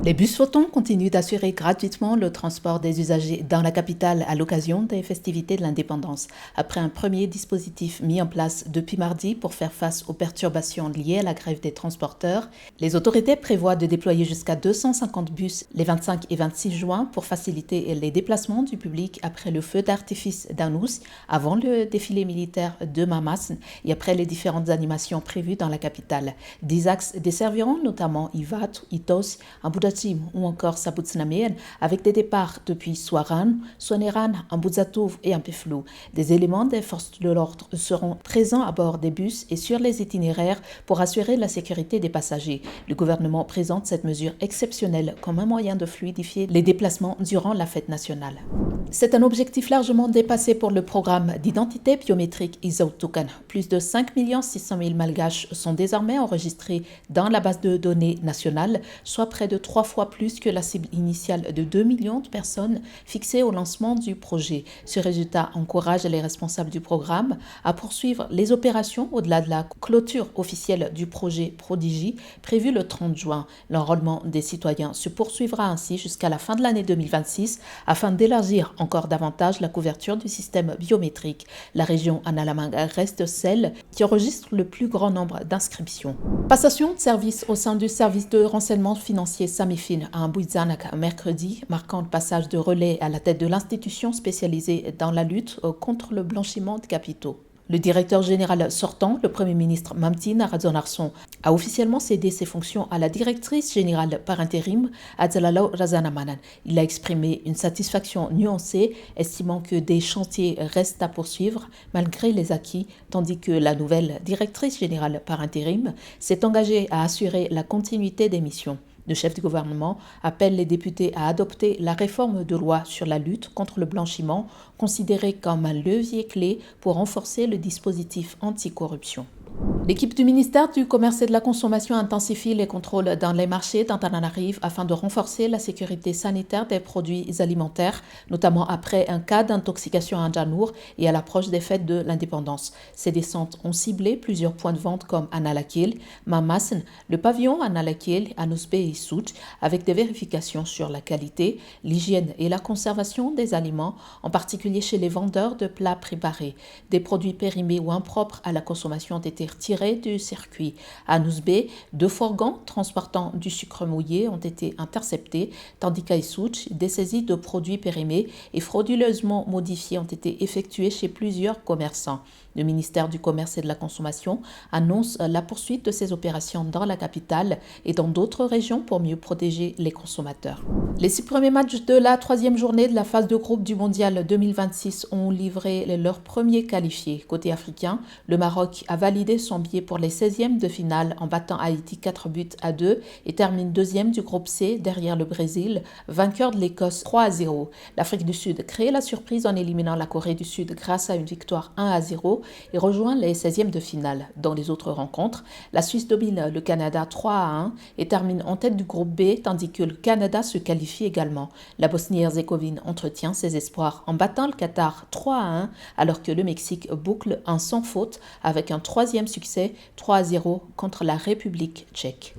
Les bus photons continuent d'assurer gratuitement le transport des usagers dans la capitale à l'occasion des festivités de l'indépendance. Après un premier dispositif mis en place depuis mardi pour faire face aux perturbations liées à la grève des transporteurs, les autorités prévoient de déployer jusqu'à 250 bus les 25 et 26 juin pour faciliter les déplacements du public après le feu d'artifice d'Anous, avant le défilé militaire de Mamas et après les différentes animations prévues dans la capitale. 10 axes desserviront notamment Ivat, Itos, Ambudati ou encore Sabutsnamen, avec des départs depuis Soaran, Soneran, Ambudzatouf et Ampeflou. Des éléments des forces de l'ordre seront présents à bord des bus et sur les itinéraires pour assurer la sécurité des passagers. Le gouvernement présente cette mesure exceptionnelle comme un moyen de fluidifier les déplacements durant la fête nationale. C'est un objectif largement dépassé pour le programme d'identité biométrique Izautukan. Plus de 5 600 000 malgaches sont désormais enregistrés dans la base de données nationale, soit près de 3 fois plus que la cible initiale de 2 millions de personnes fixée au lancement du projet. Ce résultat encourage les responsables du programme à poursuivre les opérations au-delà de la clôture officielle du projet Prodigy prévue le 30 juin. L'enrôlement des citoyens se poursuivra ainsi jusqu'à la fin de l'année 2026 afin d'élargir encore davantage la couverture du système biométrique. La région Analamanga reste celle qui enregistre le plus grand nombre d'inscriptions. Passation de service au sein du service de renseignement financier Samifin à Ambuizanak mercredi, marquant le passage de relais à la tête de l'institution spécialisée dans la lutte contre le blanchiment de capitaux. Le directeur général sortant, le Premier ministre Mamtina Radzonarson, a officiellement cédé ses fonctions à la directrice générale par intérim, Adzalalau Razanamanan. Il a exprimé une satisfaction nuancée, estimant que des chantiers restent à poursuivre malgré les acquis, tandis que la nouvelle directrice générale par intérim s'est engagée à assurer la continuité des missions. Le chef du gouvernement appelle les députés à adopter la réforme de loi sur la lutte contre le blanchiment, considérée comme un levier clé pour renforcer le dispositif anticorruption. L'équipe du ministère du Commerce et de la Consommation intensifie les contrôles dans les marchés d'Antananarive afin de renforcer la sécurité sanitaire des produits alimentaires, notamment après un cas d'intoxication à Njanour et à l'approche des fêtes de l'indépendance. Ces descentes ont ciblé plusieurs points de vente comme Analakil, Mamassen, le pavillon Analakil, Anusbe et Souch, avec des vérifications sur la qualité, l'hygiène et la conservation des aliments, en particulier chez les vendeurs de plats préparés. Des produits périmés ou impropres à la consommation ont été retirés du circuit. À Nouzbé, 2 fourgons transportant du sucre mouillé ont été interceptés, tandis qu'à Issouch, des saisies de produits périmés et frauduleusement modifiés ont été effectuées chez plusieurs commerçants. Le ministère du Commerce et de la Consommation annonce la poursuite de ces opérations dans la capitale et dans d'autres régions pour mieux protéger les consommateurs. Les 6 premiers matchs de la 3e journée de la phase de groupe du Mondial 2026 ont livré leurs premiers qualifiés. Côté africain, le Maroc a validé son billet pour les 16e de finale en battant Haïti 4-2 et termine 2e du groupe C derrière le Brésil, vainqueur de l'Écosse 3-0. L'Afrique du Sud crée la surprise en éliminant la Corée du Sud grâce à une victoire 1-0 et rejoint les 16e de finale. Dans les autres rencontres, la Suisse domine le Canada 3-1 et termine en tête du groupe B, tandis que le Canada se qualifie également. La Bosnie-Herzégovine entretient ses espoirs en battant le Qatar 3-1, alors que le Mexique boucle un sans faute avec un 3e succès 3-0 contre la République tchèque.